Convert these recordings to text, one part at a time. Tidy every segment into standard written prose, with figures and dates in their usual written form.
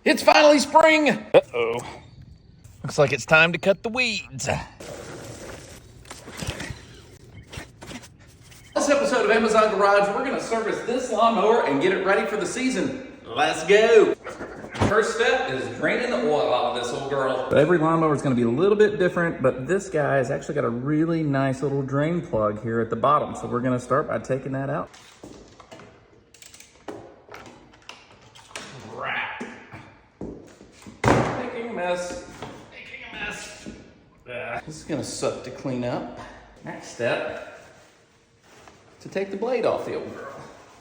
It's finally spring. Uh-oh. Looks like it's time to cut the weeds. This episode of Amazon Garage, we're gonna service this lawnmower and get it ready for the season. Let's go. First step is draining the oil out of this old girl. Every lawnmower is gonna be a little bit different, but this guy has actually got a really nice little drain plug here at the bottom. So we're gonna start by taking that out. Crap. Making a mess. This is gonna suck to clean up. Next step, to take the blade off the old girl.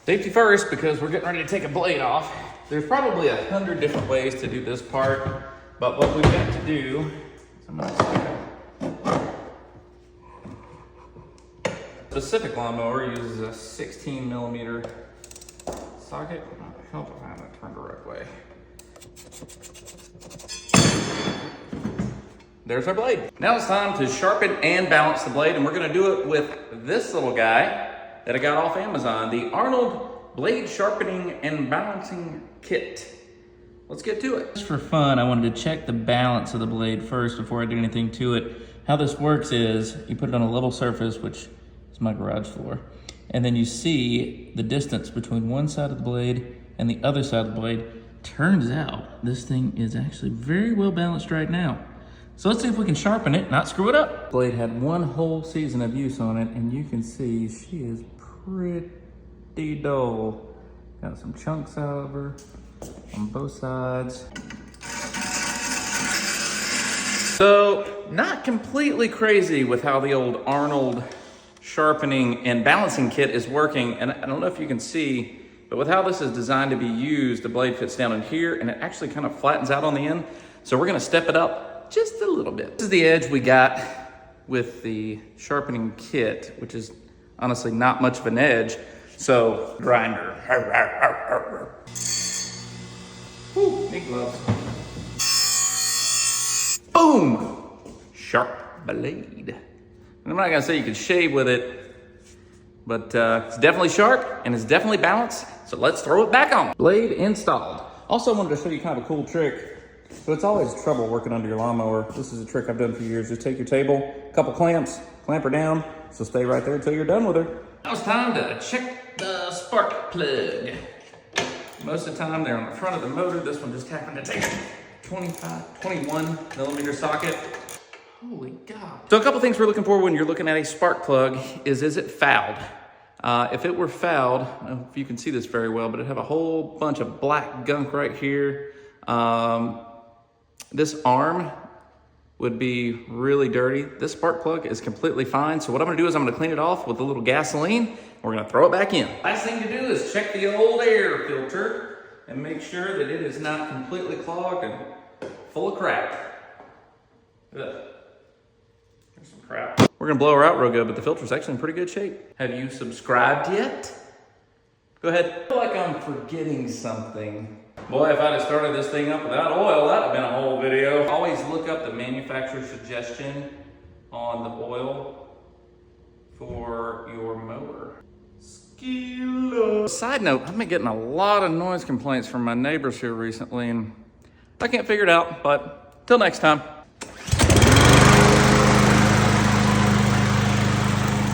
Safety first, because we're getting ready to take a blade off. There's probably 100 different ways to do this part, but what we've got to do is specific lawnmower uses a 16 millimeter socket. I hope I have it turned the right way. There's our blade. Now it's time to sharpen and balance the blade, and we're gonna do it with this little guy that I got off Amazon, the Arnold Blade Sharpening and Balancing Kit. Let's get to it. Just for fun, I wanted to check the balance of the blade first before I do anything to it. How this works is you put it on a level surface, which is my garage floor, and then you see the distance between one side of the blade and the other side of the blade. Turns out this thing is actually very well balanced right now. So let's see if we can sharpen it, not screw it up. Blade had one whole season of use on it, and you can see she is pretty dull. Got some chunks out of her on both sides. So, not completely crazy with how the old Arnold sharpening and balancing kit is working. And I don't know if you can see, but with how this is designed to be used, the blade fits down in here and it actually kind of flattens out on the end. So we're gonna step it up just a little bit. This is the edge we got with the sharpening kit, which is honestly not much of an edge. So, grinder. Woo, need gloves. Boom! Sharp blade. And I'm not gonna say you can shave with it, but it's definitely sharp and it's definitely balanced. So let's throw it back on. Blade installed. Also wanted to show you kind of a cool trick. So it's always trouble working under your lawnmower. This is a trick I've done for years. Just take your table, a couple clamps, clamp her down, so stay right there until you're done with her. Now it's time to check the spark plug. Most of the time they're on the front of the motor. This one just happened to take a 21 millimeter socket. Holy God. So a couple things we're looking for when you're looking at a spark plug is it fouled? If it were fouled, I don't know if you can see this very well, but it'd have a whole bunch of black gunk right here. This arm would be really dirty. This spark plug is completely fine. So what I'm gonna do is I'm gonna clean it off with a little gasoline. We're gonna throw it back in. Last thing to do is check the old air filter and make sure that it is not completely clogged and full of crap. Ugh. There's some crap. We're gonna blow her out real good, but the filter's actually in pretty good shape. Have you subscribed yet? Go ahead. I feel like I'm forgetting something. Boy, if I'd have started this thing up without oil, that'd have been a whole video. Always look up the manufacturer's suggestion on the oil for your mower. Side note, I've been getting a lot of noise complaints from my neighbors here recently, and I can't figure it out, but till next time.